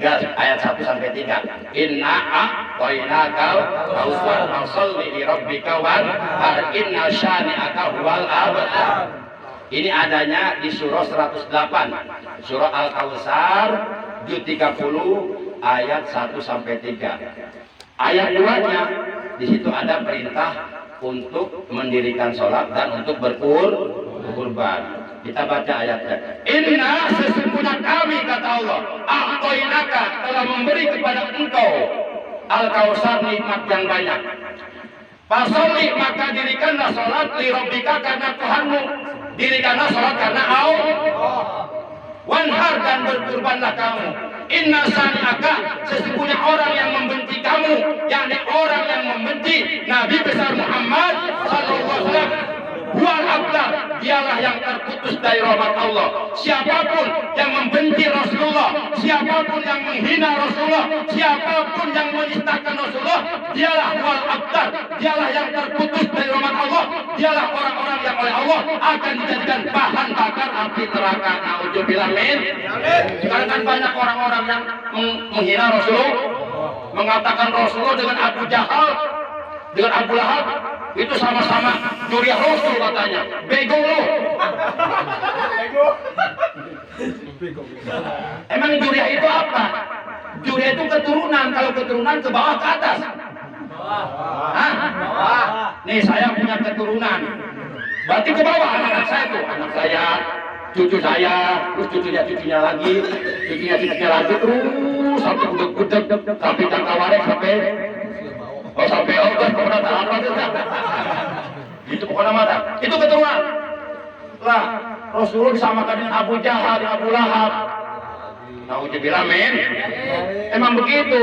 ayat 1 sampai 3. Inna a'tainakal kautsar fasholli li rabbika wanhar inna syani'aka huwal abtar. Ini adanya di surah 108, surah Al-Kautsar juz 30 ayat 1 sampai 3. Ayat 2-nya di situ ada perintah untuk mendirikan sholat dan untuk berkurban. Kita baca ayatnya. Inna sesungguhnya kami kata Allah, a'tainaka telah memberi kepada engkau al-kautsar nikmat yang banyak. Fasholli maka dirikanlah sholat li rabbika karena Tuhanmu. Dirikanlah sholat karena Allah. Wanhar dan berkurbanlah kamu. Inna sani'aka sesungguhnya orang yang membenci kamu, yakni orang yang membenci Nabi besar Muhammad sallallahu alaihi wasallam, huwal abtar, dialah yang terputus dari rahmat Allah. Siapapun yang membenci Rasulullah, siapapun yang menghina Rasulullah, siapapun yang menistakan Rasulullah, dialah huwal abtar, dialah yang terputus dari rahmat Allah. Dialah orang-orang yang oleh Allah akan dijadikan bahan bakar api neraka. Nauzubillah min. Sekarang kan banyak orang-orang yang menghina Rasulullah, mengatakan Rasulullah dengan Abu Jahal, dengan Abu Lahab itu sama-sama juriah Rasul katanya. Bego lo. Emang juriah itu apa? Juriah itu keturunan. Kalau keturunan ke bawah ke atas. Hah? Nih saya punya keturunan. Berarti ke bawah anak saya tuh. Anak saya, cucu saya, terus cucunya lagi, cucunya lagi terus sampai udek-udek, sampai Cangkawarek, sampai pokoknya tak apa itu pokoknya mata. Itu keturunan. Lah, Rasulullah disamakan dengan Abu Jahal, dengan Abu Lahab. Nauzubillah min. Emang begitu.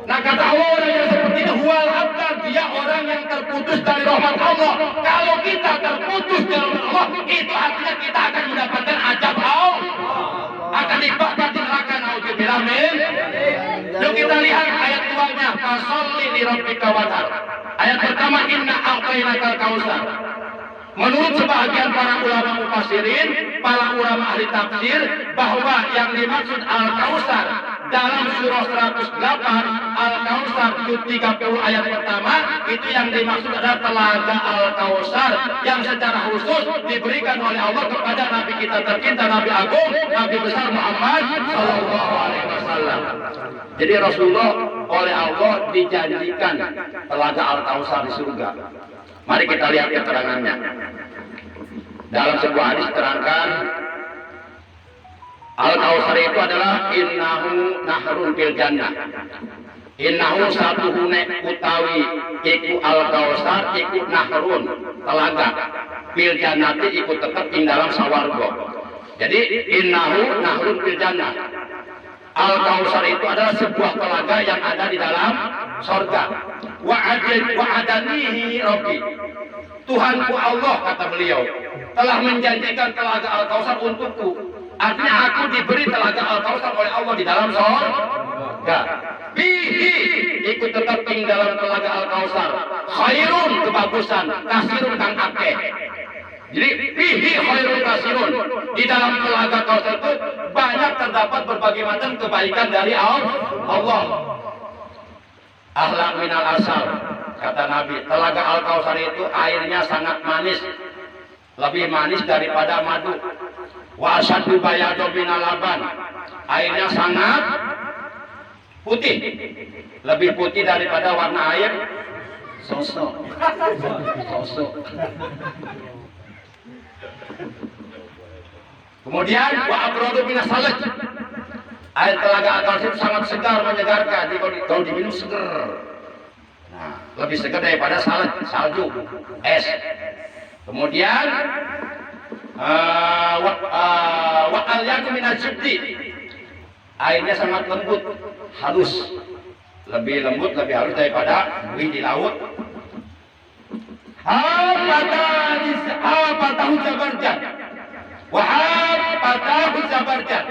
Nah kata Allah orang yang seperti ini huwal abtar, dia orang yang terputus dari rahmat Allah. Kalau kita terputus dari rahmat Allah, itu artinya kita akan mendapatkan azab Allah. Akan dibakar di neraka. Nauzubillah min. Yuk kita lihat ayat 2-nya. Fasholli li rabbika wanhar. Ayat pertama inna a'tainakal kautsar. Menurut sebahagian para ulama mufassirin, para ulama ahli tafsir, bahwa yang dimaksud al-kautsar dalam surah 108 Al-Kautsar juz 30 ayat pertama itu yang dimaksud adalah telaga Al-Kautsar yang secara khusus diberikan oleh Allah kepada Nabi kita tercinta, Nabi Agung, Nabi besar Muhammad sallallahu alaihi wasallam. Jadi Rasulullah oleh Allah dijanjikan telaga Al-Kautsar di surga. Mari kita lihat keterangannya. Dalam sebuah hadis terangkan Al-Kautsar itu adalah innahu nahrun fil jannah. Innahu satuhune utawi iku Al-Kautsar iku nahrun telaga fil jannati iku tetep ing dalam sawarga. Jadi innahu nahrun fil jannah. Al-Kautsar itu adalah sebuah telaga yang ada di dalam surga. Wa'adanihi Rabbi. Tuhanku Allah kata beliau telah menjanjikan telaga Al-Kautsar untukku. Artinya aku diberi telaga Al-Kautsar oleh Allah di dalam surga. Bihi ikut tetap ing dalam telaga Al-Kautsar. Khairun kebagusan, kasirun kang akeh. Jadi bihi khairun kasirun. Di dalam telaga Kautsar itu banyak terdapat berbagai macam kebaikan dari Allah. Ahlak minal asal kata Nabi. Telaga Al-Kautsar itu airnya sangat manis, lebih manis daripada madu. Wa asyaddu bayadu minal laban. Airnya sangat putih, lebih putih daripada warna air susu. Kemudian wa abradu minas salaj. Air telaga Al-Kautsar itu sangat segar, menyegarkan. Jadi kalau diminum segar. Nah, lebih segar daripada salju, es. Kemudian wa al-yaqu minaz zubdi. Airnya sangat lembut, halus. Lebih lembut, lebih halus daripada buih di laut. Hafatahu zabarjad. Wahafatahu zabarjad.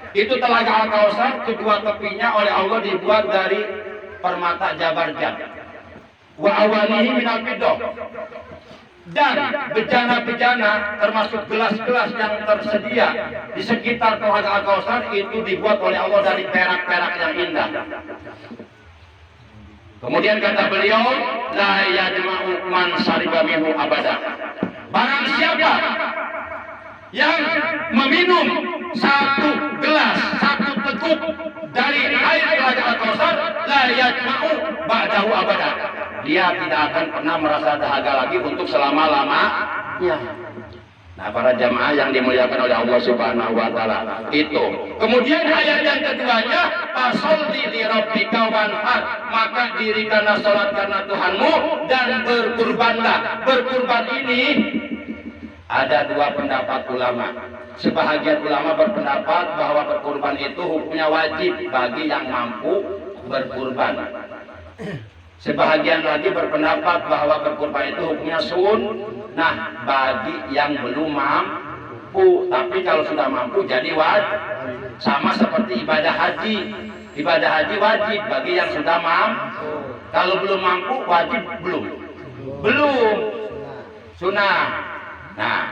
Itu telaga Al-Kautsar, kedua tepinya oleh Allah dibuat dari permata zabarjad. Wa awalihi minal fiddah. dan bejana-bejana termasuk gelas-gelas yang tersedia di sekitar Telaga Al-Kautsar itu dibuat oleh Allah dari perak-perak yang indah. Kemudian kata beliau, la yajma'u man syariba minhu abada. Barang siapa yang meminum satu gelas, satu teguk dari air Telaga Al-Kautsar, la yajma'u ba'dahu abada. Dia tidak akan pernah merasa dahaga lagi untuk selama-lamanya. Nah, para jamaah yang dimuliakan oleh Allah Subhanahu wa taala, itu. Kemudian ayat yang keduanya, fasholli li rabbika wanhar, maka dirikanlah salat karena Tuhanmu dan berkurbanlah. Berkurban ini ada dua pendapat ulama. Sebahagian ulama berpendapat bahwa berkurban itu hukumnya wajib bagi yang mampu berkurban. Sebahagian lagi berpendapat bahwa berkurban itu hukumnya sunnah bagi yang belum mampu. Tapi kalau sudah mampu jadi wajib. Sama seperti ibadah haji. Ibadah haji wajib bagi yang sudah mampu. Kalau belum mampu wajib belum. Belum. Sunnah. Nah,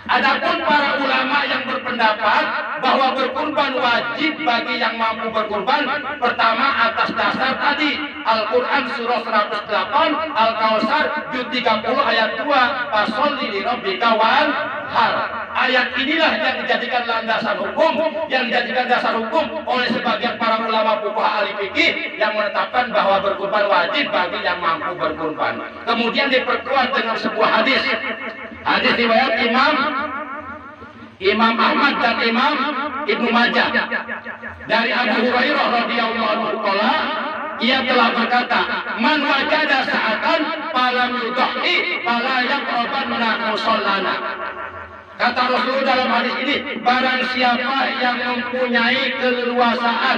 adapun para ulama yang berpendapat bahwa berkurban wajib bagi yang mampu berkurban, pertama atas dasar tadi Al-Quran surah 108 Al-Kautsar juz 30 ayat 2, fasholli li rabbika wanhar. Ayat inilah yang dijadikan landasan hukum, yang dijadikan dasar hukum oleh sebagian para ulama fuqaha ahli fikih yang menetapkan bahwa berkurban wajib bagi yang mampu berkurban. Kemudian diperkuat dengan sebuah hadis. Hadis riwayat Imam Ahmad dan Imam Ibnu Majah dari Abu Hurairah radhiyallahu anhu qala, ia telah berkata, man wajada sa'atan falam yudhi fala yaqrabanna musallana. Kata Rasulullah dalam hadis ini, barang siapa yang mempunyai keleluasaan,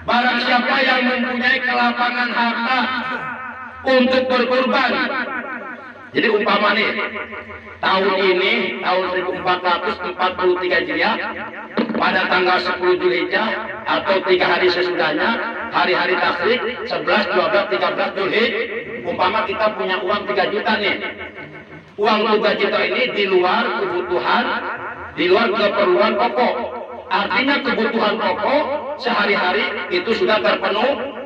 barang siapa yang mempunyai kelapangan harta untuk berkurban. Jadi umpama nih, tahun ini, tahun 1443 Hijriah, pada tanggal 10 Zulhijjah atau 3 hari sesudahnya, hari-hari tasyrik 11, 12, 13 Zulhijjah, umpama kita punya uang 3 juta nih. Uang 3 juta ini di luar kebutuhan, di luar keperluan pokok. Artinya kebutuhan pokok sehari-hari itu sudah terpenuh,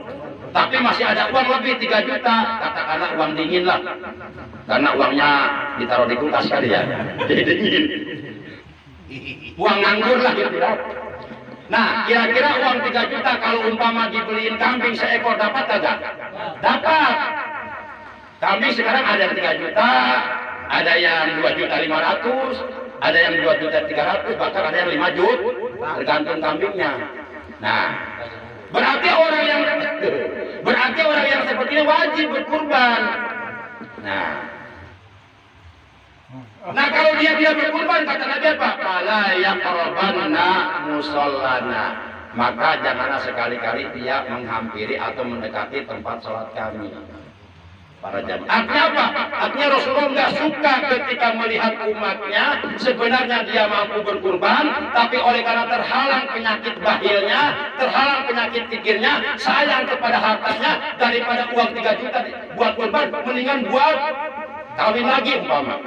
tapi masih ada uang lebih 3 juta, katakanlah uang dingin lah. Karena uangnya ditaruh di kulkas kali ya, jadi dingin. Uang nganggur lah gitu ya. Nah, kira-kira uang 3 juta kalau umpama dibeliin kambing seekor dapat agak? Dapat. Kambing sekarang ada yang 3 juta, ada yang 2.500.000, ada yang 2.300.000, bahkan ada yang 5 juta, tergantung kambingnya. Nah, berarti orang yang seperti ini wajib berkurban. Nah, kalau dia tidak berkurban, kata Nabi apa? Fala yaqrabanna musallana. Maka janganlah sekali-kali dia menghampiri atau mendekati tempat sholat kami. Para jamaah. Artinya apa? Artinya Rasulullah nggak suka ketika melihat umatnya sebenarnya dia mampu berkurban, tapi oleh karena terhalang penyakit bahilnya, terhalang penyakit pikirnya, sayang kepada hartanya, daripada uang 3 juta buat kurban, mendingan buat kawin lagi umpama.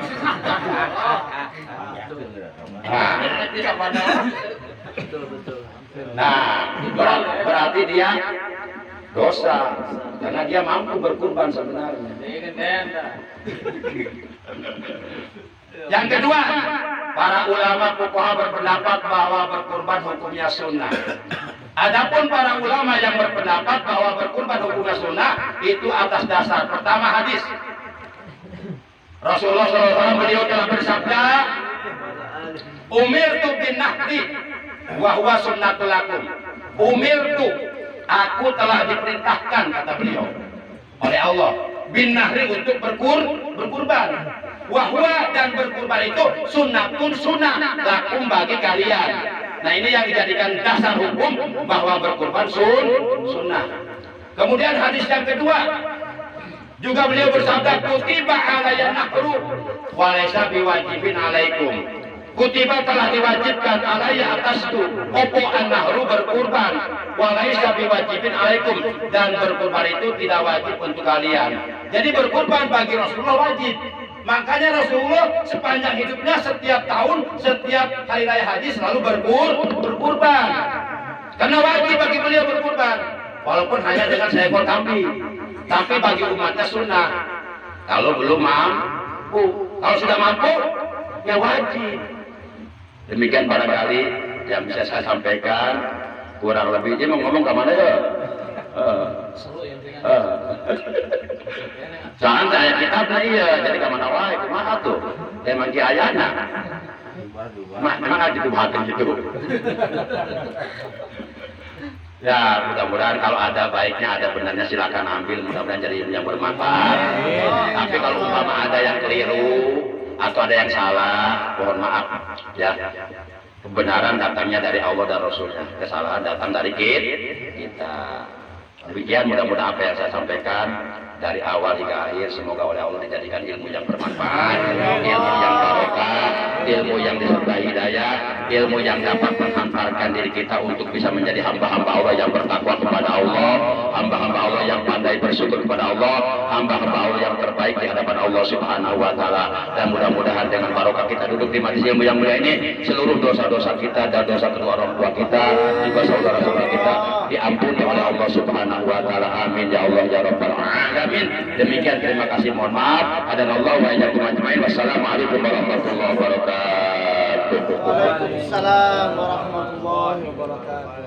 Nah, berarti dia dosa karena dia mampu berkurban sebenarnya. Yang kedua, para ulama fuqaha berpendapat bahwa berkurban hukumnya sunnah. Adapun para ulama yang berpendapat bahwa berkurban hukumnya sunnah itu atas dasar pertama hadis Rasulullah SAW, beliau telah bersabda, umirtu bin nahdi wa huwa sunnatul lakum. Umirtu, aku telah diperintahkan, kata beliau, oleh Allah, bin nahri untuk berkurban. Wahwa, dan berkurban itu sunnatun sunnah lakum bagi kalian. Nah, ini yang dijadikan dasar hukum bahwa berkurban sunnah. Kemudian hadis yang kedua juga beliau bersabda, kutiba alayya nahru wa laysa biwajibin alaikum. Kutiba telah diwajibkan alayya atasku opo an-nahru berkurban wa laysa biwajibin alaikum, dan berkurban itu tidak wajib untuk kalian. Jadi berkurban bagi Rasulullah wajib, Makanya Rasulullah sepanjang hidupnya setiap tahun, setiap hari raya haji selalu berkurban. Karena wajib bagi beliau berkurban. Walaupun hanya dengan seekor kambing. Tapi bagi umatnya sunnah. Kalau belum mampu, kalau sudah mampu, ya wajib. Demikian barangkali yang bisa saya sampaikan. Kurang lebihnya mau ngomong ke mana ya? Soalnya saya kitabnya iya, jadi ke mana wae, kemana tuh? Emang kiayana. Memang aja tuh makan gitu. Ya mudah-mudahan kalau ada baiknya, ada benarnya silakan ambil, mudah-mudahan jadi yang bermanfaat. Tapi kalau umpama ada yang keliru atau ada yang salah, mohon maaf ya. Kebenaran datangnya dari Allah dan Rasulnya, kesalahan datang dari kita. Demikian mudah-mudahan apa yang saya sampaikan dari awal hingga akhir semoga oleh Allah dijadikan ilmu yang bermanfaat, ilmu yang barokah, ilmu yang disertai hidayah, ilmu yang dapat menghantarkan diri kita untuk bisa menjadi hamba-hamba Allah yang bertakwa kepada Allah, hamba-hamba Allah yang pandai bersyukur kepada Allah, hamba-hamba Allah yang terbaik di hadapan Allah Subhanahu wa taala. Dan mudah-mudahan dengan barokah kita duduk di majelis ilmu yang mulia ini, seluruh dosa-dosa kita dan dosa kedua orang tua kita, juga saudara-saudara kita diampuni oleh Allah Subhanahu wa taala. Amin ya Allah ya rabbal alamin. Demikian, terima kasih, mohon maaf. Adanallahu wa iyyakum ajmain. Wassalamualaikum warahmatullahi wabarakatuh. Waalaikumsalam warahmatullahi wabarakatuh.